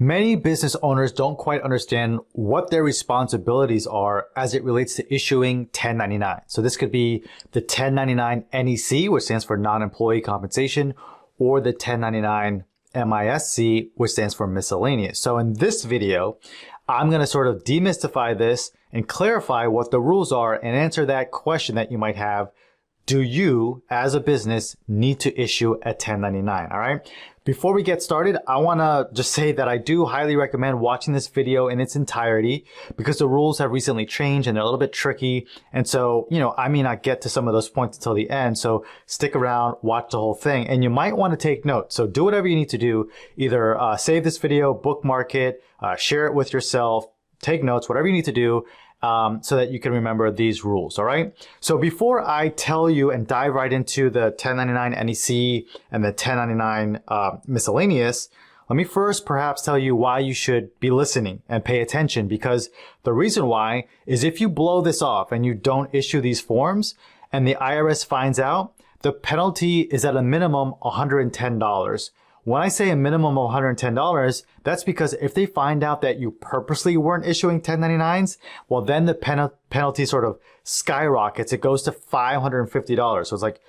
Many business owners don't quite understand what their responsibilities are as it relates to issuing 1099. So this could be the 1099-NEC, which stands for non-employee compensation, or the 1099-MISC, which stands for miscellaneous. So in this video, I'm going to sort of demystify this and clarify what the rules are and answer that question that you might have. Do you, as a business, need to issue a 1099? All right. Before we get started, I want to just say that I do highly recommend watching this video in its entirety because the rules have recently changed and they're a little bit tricky. And so, I may not get to some of those points until the end. So stick around, watch the whole thing, and you might want to take notes. So do whatever you need to do. Either save this video, bookmark it, share it with yourself, take notes, whatever you need to do. So that you can remember these rules, all right? So before I tell you and dive right into the 1099 NEC and the 1099 miscellaneous, let me first perhaps tell you why you should be listening and pay attention, because the reason why is if you blow this off and you don't issue these forms and the IRS finds out, the penalty is at a minimum $110. When I say a minimum of $110, that's because if they find out that you purposely weren't issuing 1099s, well, then the penalty sort of skyrockets. It goes to $550. So it's like,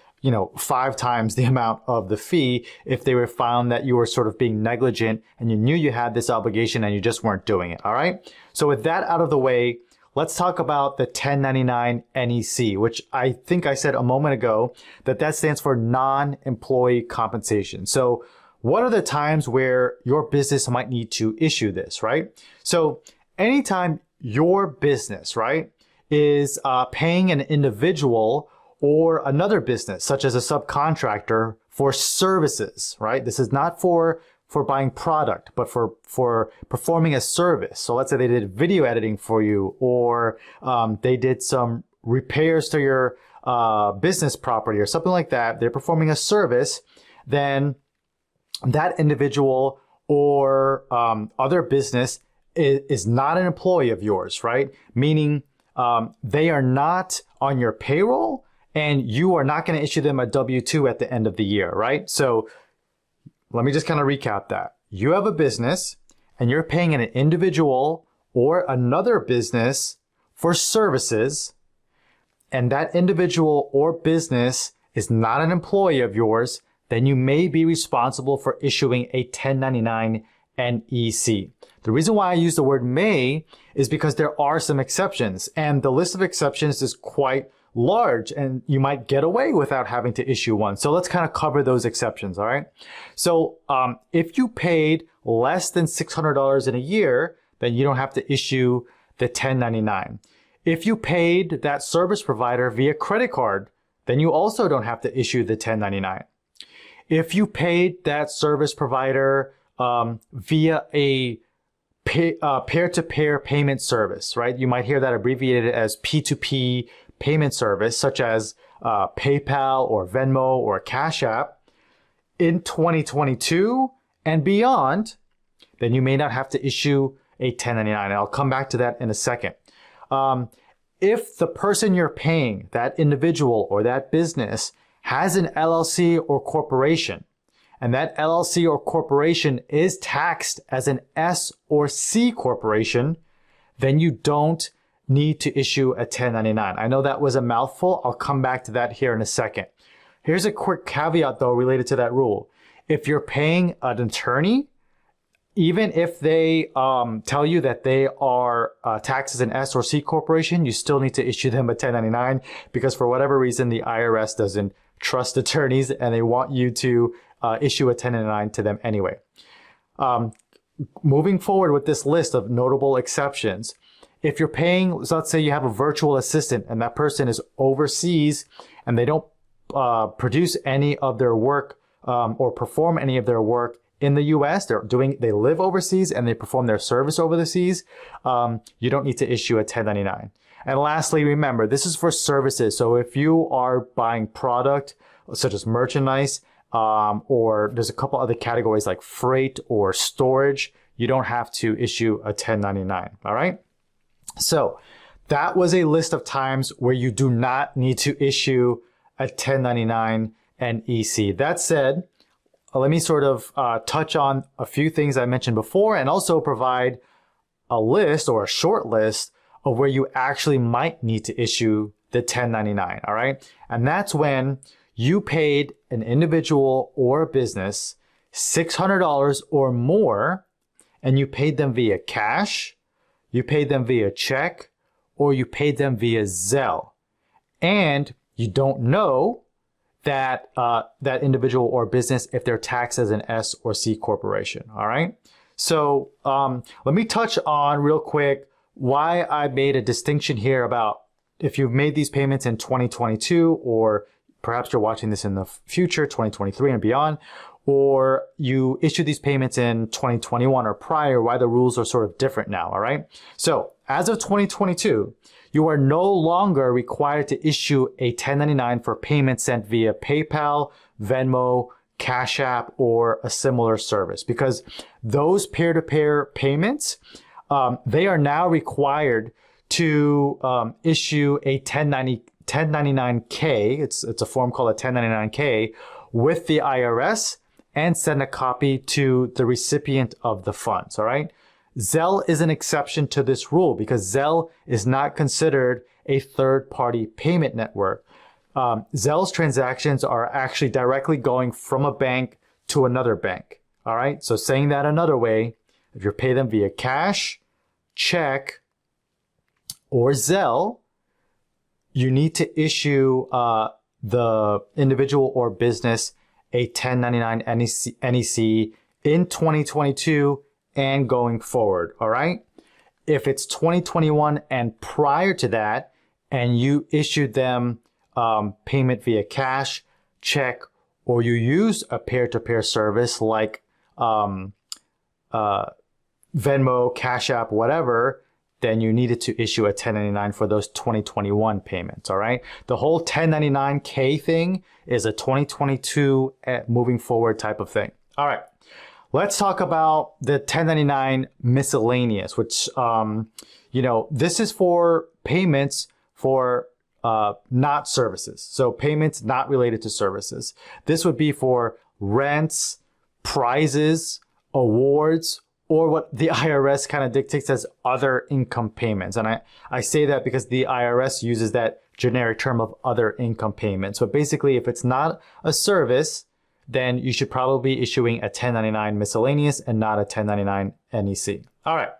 5 times the amount of the fee if they were found that you were sort of being negligent and you knew you had this obligation and you just weren't doing it. All right. So with that out of the way, let's talk about the 1099 NEC, which I think I said a moment ago that stands for non-employee compensation. So what are the times where your business might need to issue this, right? So anytime your business, right, is paying an individual or another business, such as a subcontractor, for services, right? This is not for buying product, but for performing a service. So let's say they did video editing for you, or they did some repairs to your business property or something like that. They're performing a service, then that individual or other business is not an employee of yours, right? Meaning they are not on your payroll and you are not going to issue them a W-2 at the end of the year, right? So let me just kind of recap that. You have a business and you're paying an individual or another business for services, and that individual or business is not an employee of yours, then you may be responsible for issuing a 1099 NEC. The reason why I use the word may is because there are some exceptions, and the list of exceptions is quite large, and you might get away without having to issue one. So let's kind of cover those exceptions, all right? So if you paid less than $600 in a year, then you don't have to issue the 1099. If you paid that service provider via credit card, then you also don't have to issue the 1099. If you paid that service provider via a peer-to-peer payment service, right? You might hear that abbreviated as P2P payment service, such as PayPal or Venmo or Cash App, in 2022 and beyond, then you may not have to issue a 1099. And I'll come back to that in a second. If the person you're paying, that individual or that business, has an LLC or corporation, and that LLC or corporation is taxed as an S or C corporation, then you don't need to issue a 1099. I know that was a mouthful. I'll come back to that here in a second. Here's a quick caveat though related to that rule. If you're paying an attorney, even if they tell you that they are taxed as an S or C corporation, you still need to issue them a 1099 because for whatever reason, the IRS doesn't trust attorneys and they want you to issue a 1099 to them anyway. Moving forward with this list of notable exceptions, if you're paying, so let's say you have a virtual assistant and that person is overseas and they don't produce any of their work or perform any of their work in the US, they live overseas and they perform their service overseas, you don't need to issue a 1099. And lastly, remember, this is for services. So if you are buying product such as merchandise, or there's a couple other categories like freight or storage, you don't have to issue a 1099. All right. So that was a list of times where you do not need to issue a 1099 NEC. That said, let me sort of touch on a few things I mentioned before and also provide a list or a short list of where you actually might need to issue the 1099, all right? And that's when you paid an individual or a business $600 or more, and you paid them via cash, you paid them via check, or you paid them via Zelle. And you don't know that that individual or business if they're taxed as an S or C corporation, all right? So let me touch on real quick why I made a distinction here about if you've made these payments in 2022, or perhaps you're watching this in the future, 2023 and beyond, or you issued these payments in 2021 or prior, why the rules are sort of different now, all right? So as of 2022, you are no longer required to issue a 1099 for payments sent via PayPal, Venmo, Cash App, or a similar service, because those peer-to-peer payments, they are now required to issue a 1099-K. It's a form called a 1099-K with the IRS and send a copy to the recipient of the funds, all right? Zelle is an exception to this rule because Zelle is not considered a third-party payment network. Zelle's transactions are actually directly going from a bank to another bank, all right? So saying that another way, if you pay them via cash, check, or Zelle, you need to issue the individual or business a 1099-NEC in 2022 and going forward, all right? If it's 2021 and prior to that, and you issued them payment via cash, check, or you use a peer-to-peer service like Venmo, Cash App, whatever, then you needed to issue a 1099 for those 2021 payments, all right? The whole 1099-K thing is a 2022 moving forward type of thing. All right, let's talk about the 1099 miscellaneous, which, this is for payments for not services. So payments not related to services. This would be for rents, prizes, awards, or what the IRS kind of dictates as other income payments. And I say that because the IRS uses that generic term of other income payments. But basically, if it's not a service, then you should probably be issuing a 1099 miscellaneous and not a 1099 NEC. All right.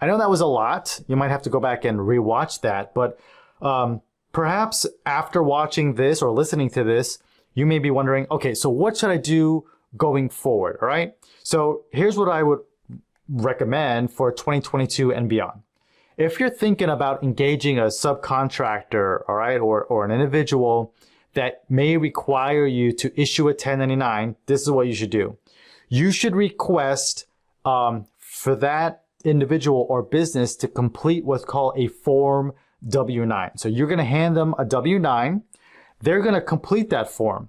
I know that was a lot. You might have to go back and rewatch that. But perhaps after watching this or listening to this, you may be wondering, okay, so what should I do going forward? All right. So here's what I would recommend for 2022 and beyond. If you're thinking about engaging a subcontractor, all right, or an individual that may require you to issue a 1099, this is what you should do. You should request for that individual or business to complete what's called a Form W-9. So you're going to hand them a W-9. They're going to complete that form.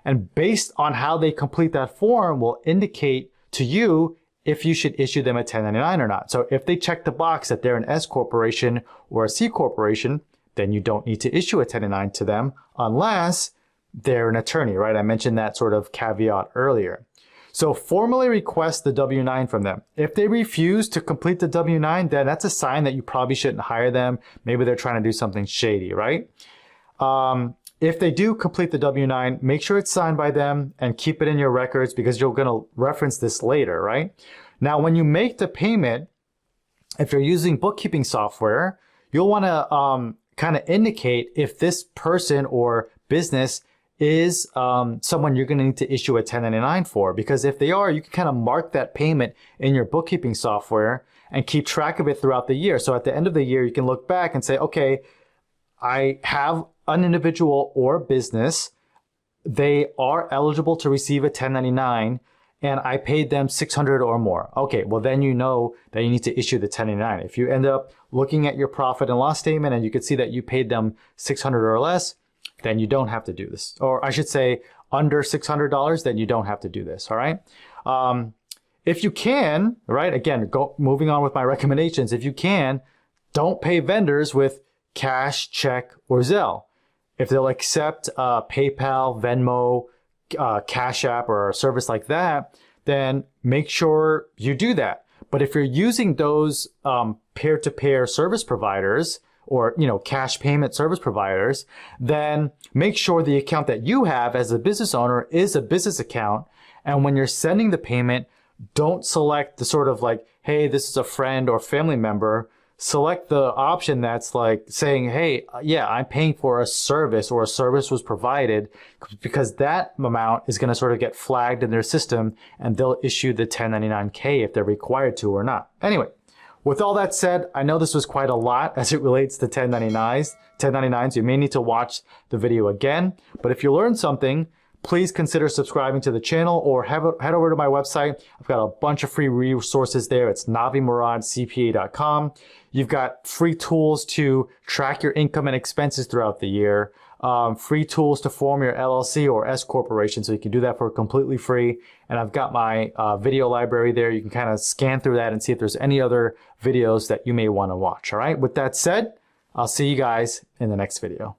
And based on how they complete that form will indicate to you if you should issue them a 1099 or not. So if they check the box that they're an S corporation or a C corporation, then you don't need to issue a 1099 to them unless they're an attorney, right? I mentioned that sort of caveat earlier. So formally request the W-9 from them. If they refuse to complete the W-9, then that's a sign that you probably shouldn't hire them. Maybe they're trying to do something shady, right? If they do complete the W-9, make sure it's signed by them and keep it in your records because you're going to reference this later, right? Now, when you make the payment, if you're using bookkeeping software, you'll want to kind of indicate if this person or business is someone you're going to need to issue a 1099 for. Because if they are, you can kind of mark that payment in your bookkeeping software and keep track of it throughout the year. So at the end of the year, you can look back and say, okay, I have an individual or business, they are eligible to receive a 1099 and I paid them $600 or more. Okay, well then you know that you need to issue the 1099. If you end up looking at your profit and loss statement and you can see that you paid them $600 or less, then you don't have to do this. Or I should say under $600, then you don't have to do this, all right? If you can, right, again, moving on with my recommendations, if you can, don't pay vendors with cash, check, or Zelle. If they'll accept PayPal, Venmo, Cash App or a service like that, then make sure you do that. But if you're using those peer-to-peer service providers or cash payment service providers, then make sure the account that you have as a business owner is a business account. And when you're sending the payment, don't select the sort of like, hey, this is a friend or family member. Select the option that's like saying, hey, yeah, I'm paying for a service or a service was provided, because that amount is going to sort of get flagged in their system and they'll issue the 1099K if they're required to or not. Anyway, with all that said, I know this was quite a lot as it relates to 1099s. You may need to watch the video again, but if you learned something, please consider subscribing to the channel or head over to my website. I've got a bunch of free resources there. It's navimuradcpa.com. You've got free tools to track your income and expenses throughout the year, free tools to form your LLC or S corporation, so you can do that for completely free. And I've got my video library there. You can kind of scan through that and see if there's any other videos that you may want to watch. All right. With that said, I'll see you guys in the next video.